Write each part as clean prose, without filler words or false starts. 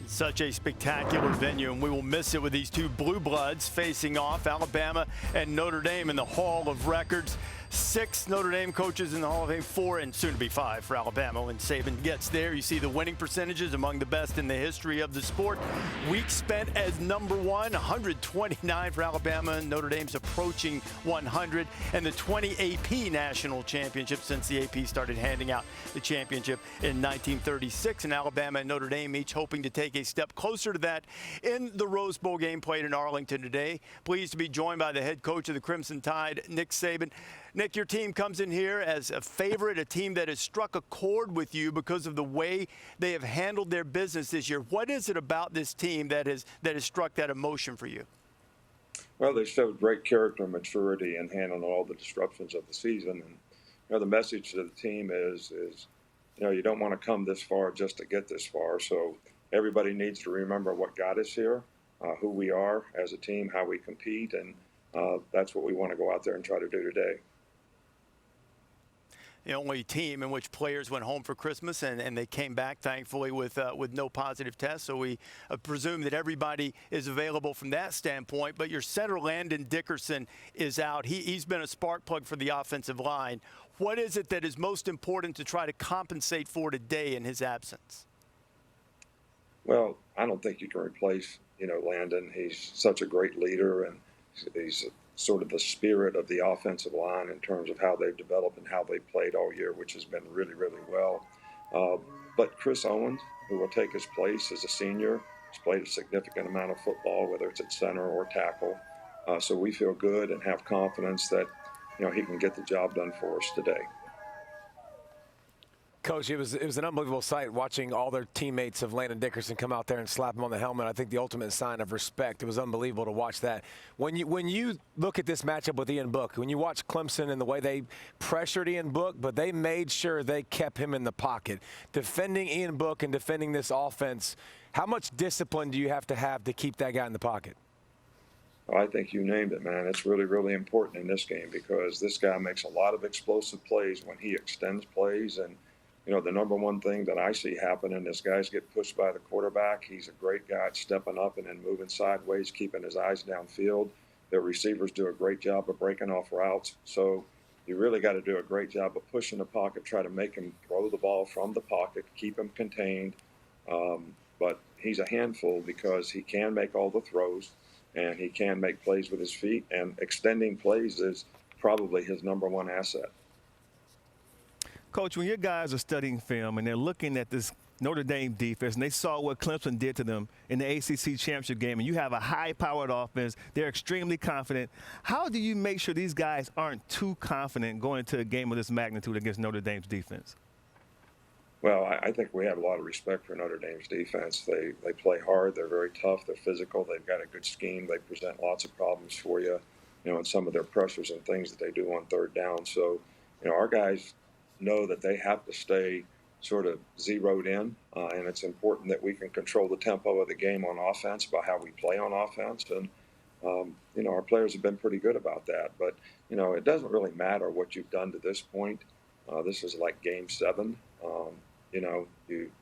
Such a spectacular venue, and we will miss it with these two blue bloods facing off, Alabama and Notre Dame in the Hall of Records. 6 Notre Dame coaches in the Hall of Fame, 4 and soon to be 5 for Alabama when Saban gets there. You see the winning percentages among the best in the history of the sport. Week spent as #1, 129 for Alabama. Notre Dame's approaching 100, and the 20 AP national championship since the AP started handing out the championship in 1936. And Alabama and Notre Dame each hoping to take a step closer to that in the Rose Bowl game played in Arlington today. Pleased to be joined by the head coach of the Crimson Tide, Nick Saban. Nick, your team comes in here as a favorite, a team that has struck a chord with you because of the way they have handled their business this year. What is it about this team that has struck that emotion for you? Well, they showed great character and maturity in handling all the disruptions of the season. And the message to the team is you don't want to come this far just to get this far. So everybody needs to remember what got us here, who we are as a team, how we compete, and that's what we want to go out there and try to do today. The only team in which players went home for Christmas and they came back, thankfully, with no positive tests. So we presume that everybody is available from that standpoint. But your center, Landon Dickerson, is out. He's been a spark plug for the offensive line. What is it that is most important to try to compensate for today in his absence? Well, I don't think you can replace, Landon. He's such a great leader, and he's sort of the spirit of the offensive line in terms of how they've developed and how they've played all year, which has been really, really well. But Chris Owens, who will take his place as a senior, has played a significant amount of football, whether it's at center or tackle. So we feel good and have confidence that, he can get the job done for us today. Coach, it was an unbelievable sight watching all their teammates of Landon Dickerson come out there and slap him on the helmet. I think the ultimate sign of respect. It was unbelievable to watch that. When you look at this matchup with Ian Book, when you watch Clemson and the way they pressured Ian Book, but they made sure they kept him in the pocket. Defending Ian Book and defending this offense, how much discipline do you have to keep that guy in the pocket? I think you named it, man. It's really, really important in this game because this guy makes a lot of explosive plays when he extends plays. And the number one thing that I see happening is guys get pushed by the quarterback. He's a great guy at stepping up and then moving sideways, keeping his eyes downfield. Their receivers do a great job of breaking off routes. So you really got to do a great job of pushing the pocket, try to make him throw the ball from the pocket, keep him contained. But he's a handful because he can make all the throws and he can make plays with his feet. And extending plays is probably his number one asset. Coach, when your guys are studying film and they're looking at this Notre Dame defense and they saw what Clemson did to them in the ACC championship game and you have a high-powered offense, they're extremely confident. How do you make sure these guys aren't too confident going into a game of this magnitude against Notre Dame's defense? Well, I think we have a lot of respect for Notre Dame's defense. They play hard. They're very tough. They're physical. They've got a good scheme. They present lots of problems for you, and some of their pressures and things that they do on third down. So, our guys know that they have to stay sort of zeroed in, and it's important that we can control the tempo of the game on offense by how we play on offense. And, our players have been pretty good about that. But, it doesn't really matter what you've done to this point. This is like Game 7.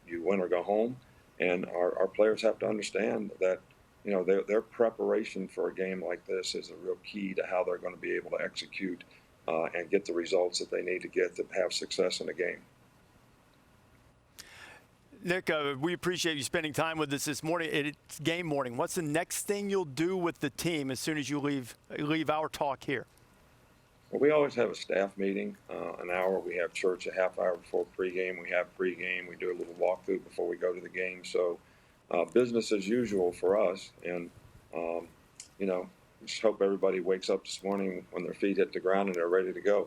You win or go home. And our players have to understand that, their preparation for a game like this is a real key to how they're going to be able to execute and get the results that they need to get to have success in the game. Nick, we appreciate you spending time with us this morning. It's game morning. What's the next thing you'll do with the team as soon as you leave our talk here? Well, we always have a staff meeting, an hour. We have church a half hour before pregame. We have pregame. We do a little walkthrough before we go to the game. So business as usual for us. And, just hope everybody wakes up this morning when their feet hit the ground and they're ready to go.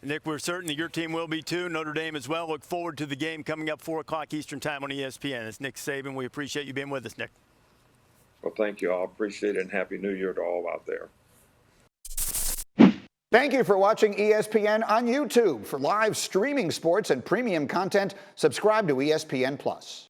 Nick, we're certain that your team will be too. Notre Dame as well. Look forward to the game coming up 4 o'clock Eastern time on ESPN. It's Nick Saban. We appreciate you being with us, Nick. Well, thank you all. Appreciate it, and Happy New Year to all out there. Thank you for watching ESPN on YouTube. For live streaming sports and premium content, subscribe to ESPN+.